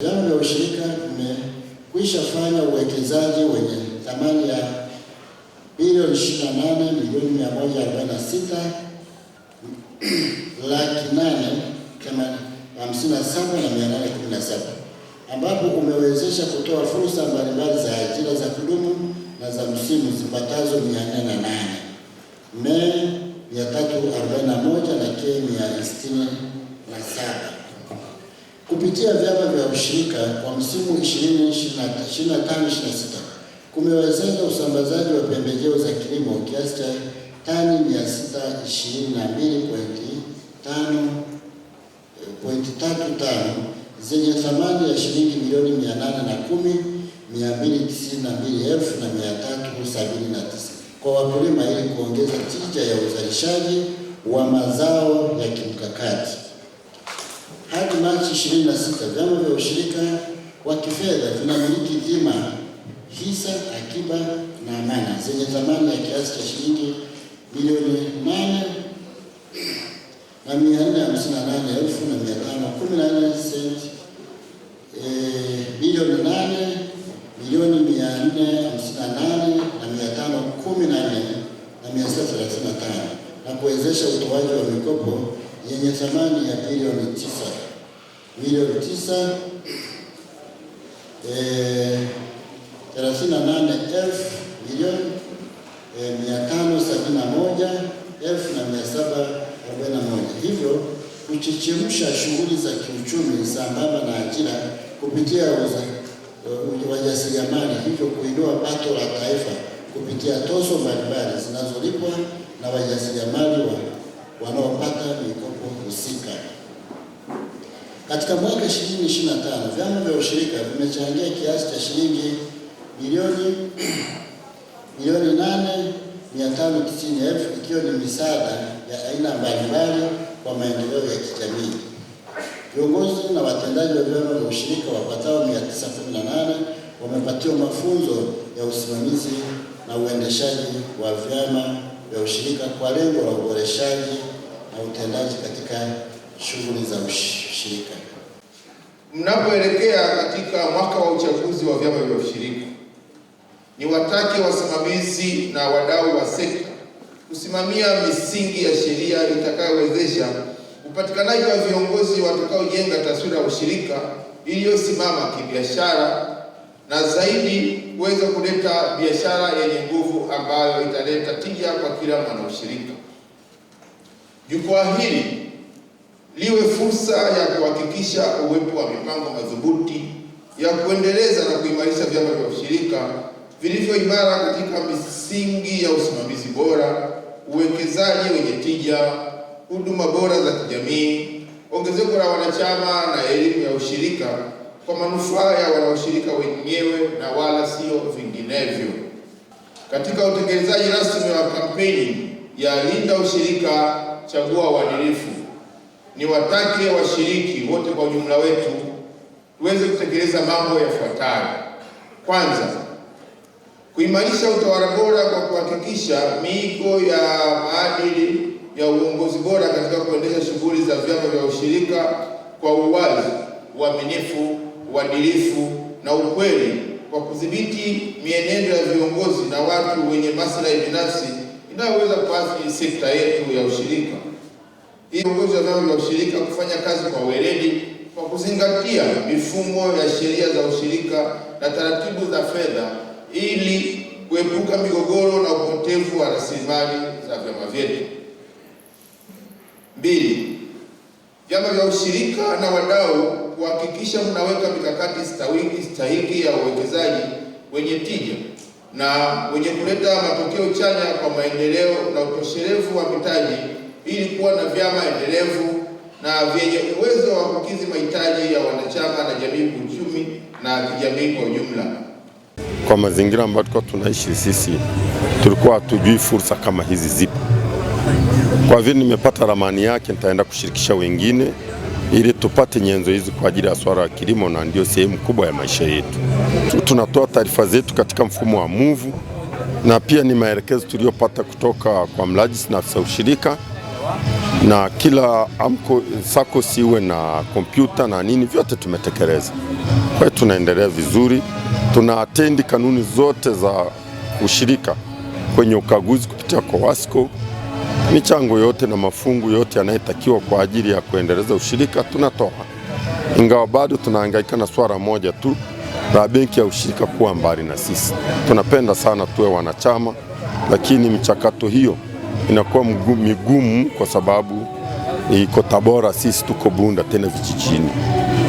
Vyama vya ushirika vimekwisha fanya uwekezaji wenye thamani ya bilioni 28,146,857,817 ambapo umewezesha kutoa fursa mbalimbali za ajira za kudumu na za msimu zipatazo 408, Me 341 na K 167 kupitia vyama vya ushirika kwa msimu 2025/26 kumewezesha usambazaji wa pembejeo za kilimo kiasi cha tani 622.35 zenye thamani ya shilingi milioni 810,292,379 kwa wakulima ili kuongeza tija ya uzalishaji wa mazao ya kimkakati. Hadi Machi 26, vyama vya ushirika wa kifedha vinamiliki dhima, hisa, akiba na amana zenye thamani ya kiasi cha shilingi bilioni 8,458,514 senti, bilioni 8,458,514,635 na kuwezesha utoaji wa mikopo yenye thamani ya bilioni 38,571,741, hivyo kuchechemsha shughuli za kiuchumi sambamba na ajira kupitia wajasiriamali, hivyo kuinua pato la taifa kupitia tozo mbalimbali zinazolipwa na wajasiriamali wanaopata mikopo husika. Katika mwaka 2025 vyama vya ushirika vimechangia kiasi cha shilingi milioni 8,590,000 ikiwa ni misaada ya aina mbalimbali kwa maendeleo ya kijamii. Viongozi na watendaji wa vyama vya ushirika wapatao 918 wamepatiwa mafunzo ya usimamizi na uendeshaji wa vyama vya ushirika kwa lengo la uboreshaji na utendaji katika shughuli za ushirika. Mnapoelekea katika mwaka wa uchaguzi wa vyama vya ushirika, ni watake wasimamizi na wadau wa sekta kusimamia misingi ya sheria itakayowezesha upatikanaji wa viongozi watakaojenga taswira ya ushirika iliyosimama kibiashara na zaidi kuweza kuleta biashara yenye nguvu ambayo italeta tija kwa kila mwanaushirika. Jukwaa hili liwe fursa ya kuhakikisha uwepo wa mipango madhubuti ya kuendeleza na kuimarisha vyama vya ushirika vilivyo imara katika misingi ya usimamizi bora, uwekezaji wenye tija, huduma bora za kijamii, ongezeko la wanachama na elimu ya ushirika kwa manufaa ya wanaushirika wenyewe na wala sio vinginevyo. Katika utekelezaji rasmi wa kampeni ya Linda Ushirika, Chagua Uadilifu, ni watake washiriki wote kwa ujumla wetu tuweze kutekeleza mambo yafuatayo. Kwanza, kuimarisha utawala bora kwa kuhakikisha miiko ya maadili ya uongozi bora katika kuendesha shughuli za vyama vya ushirika kwa uwazi, uaminifu, uadilifu na ukweli, kwa kudhibiti mienendo ya viongozi na watu wenye maslahi binafsi inayoweza kuathiri sekta yetu ya ushirika. Viongozi wa vyama vya ushirika kufanya kazi kwa weledi kwa kuzingatia mifumo ya sheria za ushirika na taratibu za fedha ili kuepuka migogoro na upotevu wa rasilimali za vyama vyetu. 2. Vyama vya ushirika na wadau kuhakikisha mnaweka mikakati stahiki ya uwekezaji wenye tija na wenye kuleta matokeo chanya kwa maendeleo na utoshelevu wa mitaji ili kuwa na vyama endelevu na vyenye uwezo wa kukidhi mahitaji ya wanachama na jamii kiuchumi na kijamii kwa ujumla. Kwa mazingira ambayo tunaishi sisi, tulikuwa hatujui fursa kama hizi zipo. Kwa vile nimepata ramani yake, nitaenda kushirikisha wengine ili tupate nyenzo hizi kwa ajili ya swala la kilimo, na ndio sehemu kubwa ya maisha yetu. Tunatoa taarifa zetu katika mfumo wa MUVU, na pia ni maelekezo tuliyopata kutoka kwa mrajisi na afisa ushirika na kila sako siwe na kompyuta na nini, vyote tumetekeleza. Kwa hiyo tunaendelea vizuri, tuna attend kanuni zote za ushirika kwenye ukaguzi kupitia kwa Wasco. Michango yote na mafungu yote yanayotakiwa kwa ajili ya kuendeleza ushirika tunatoa, ingawa bado tunahangaika na swala moja tu la benki ya ushirika kuwa mbali na sisi. Tunapenda sana tuwe wanachama, lakini michakato hiyo inakuwa migumu kwa sababu iko Tabora, sisi tuko Bunda tena vijijini.